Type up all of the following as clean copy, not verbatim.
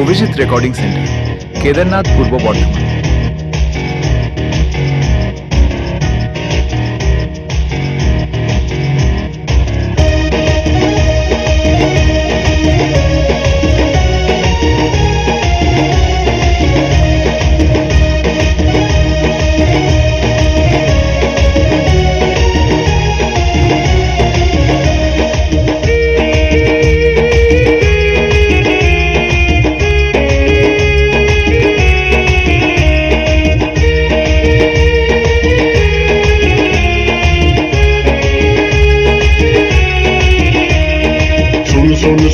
Abhijit recording centre, Kedarnath, পূর্ব বর্ধমান।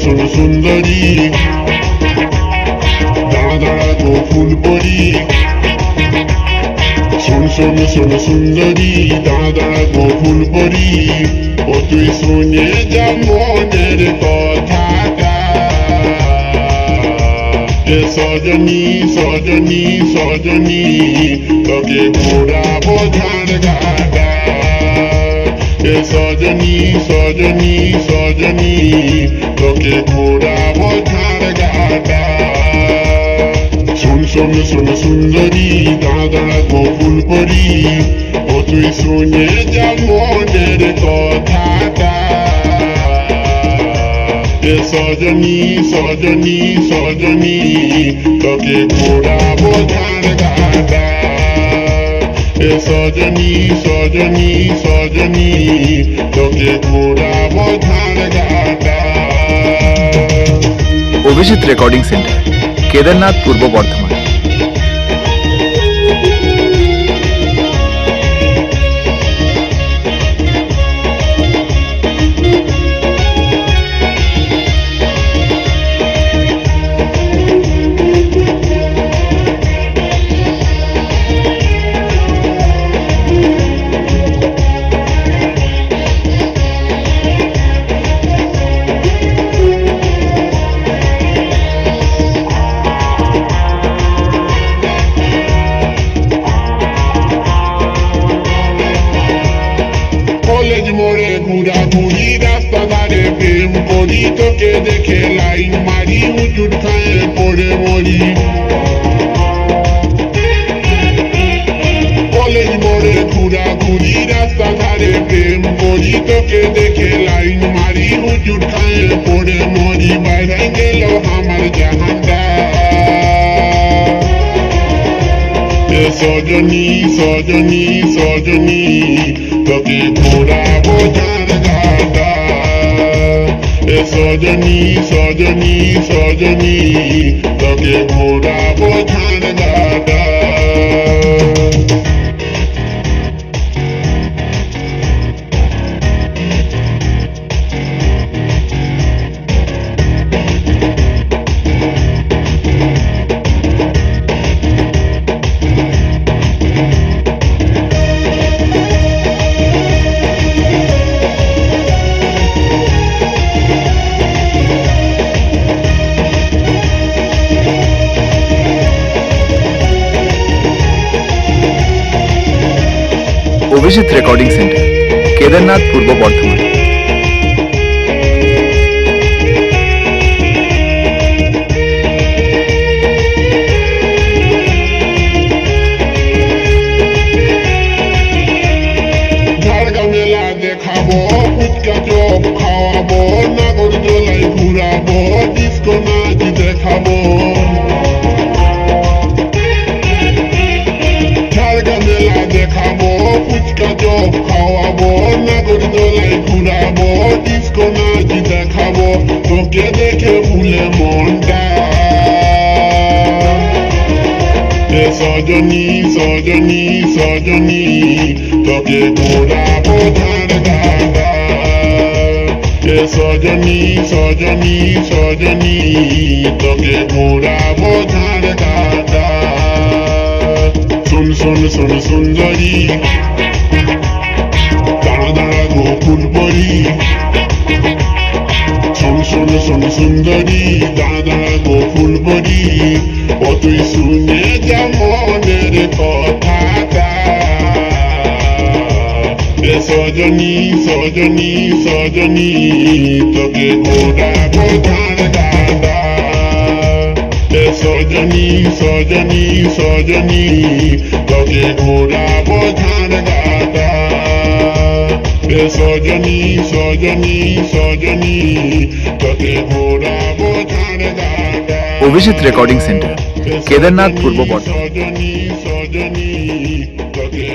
শোনো সুন্দরী, দাঁড়া দাঁড়া গো ফুলপরি। শোনো সুন্দরী, দাঁড়া দাঁড়া গো ফুলপরি। ও তুই শুনে যা মনের কথাটা। এ সজনী সজনী সজনী, তোকে ঘোরাবো ঝাড় ঘাটা। এ সজনী সজনী সজনী, তোকে ঘোরাবো ঝাড় ঘাটা। শোনো সুন্দরী, দাঁড়া দাঁড়া গো ফুলপরি। ও তুই শুনে যা মনের কথাটা। এ সজনী সজনী সজনী, তোকে ঘোরাবো ঝাড় ঘাটা। এ সজনী সজনী সজনী, তোকে ঘোরাবো ঝাড় ঘাটা। অভিজিৎ রেকর্ডিং সেন্টার, কেদারনাথ, পূর্ব বর্ধমান। কলেজ মোড়ে ঘুরাঘুরি, রাস্তা ধারে প্রেম করি। তোকে দেখে লাইন মারি, হুজুর খায়ে পড়ে মরি। কলেজ মোড়ে ঘুরাঘুরি, রাস্তা ধারে প্রেম করি। তোকে দেখে লাইন মারি, হুজুর খায়ে পড়ে মরি। বাইরে গেল আমার জাহানটা। এ সজনী সজনী সজনী, তোকে ঘোরাবো ঝাড় ঘাটা। এ সজনী সজনী সজনী, তোকে ঘোরাবো ঝাড় ঘাটা। অভিজিৎ রেকর্ডিং সেন্টার, কেদারনাথ, পূর্ব বর্ধমান। ঝাড়গা মেলা দেখাবো, ফুচকা চপ খাওয়াবো, নাগরদোলায় ঘুরাবো, ডিস্কো নাচ দেখাবো। ঝাড়গা মেলা দেখাবো, ফুচকা চপ খাওয়াবো, নাগরদোলায় ঘুরাবো, ডিস্কো নাচ দেখাবো। তোকে দেখে ভুলে মনটা। এ সজনী সজনী সজনী, তোকে ঘোরাবো ঝাড় ঘাটা। এ সজনী সজনী সজনী, তোকে ঘোরাবো ঝাড় ঘাটা। শোনো সুন্দরী, দাঁড়া দাঁড়া গো ফুলপরি। শোনো সুন্দরী, দাঁড়া দাঁড়া গো ফুলপরি। ও তুই শুনে যা মনের কথাটা। এ সজনী সজনী সজনী, তোকে ঘোরাবো ঝাড় ঘাটা। সজনী সজনী সজনী তোকে ঘোরাবো ঝাড় গাটা সজনী সজনী সজনী তোকে ঘোরাবো ঝাড় গাটা অভিজিৎ রেকর্ডিং সেন্টার, কেদারনাথ, পূর্ব বর্ধমান। সজনী সজনী তোকে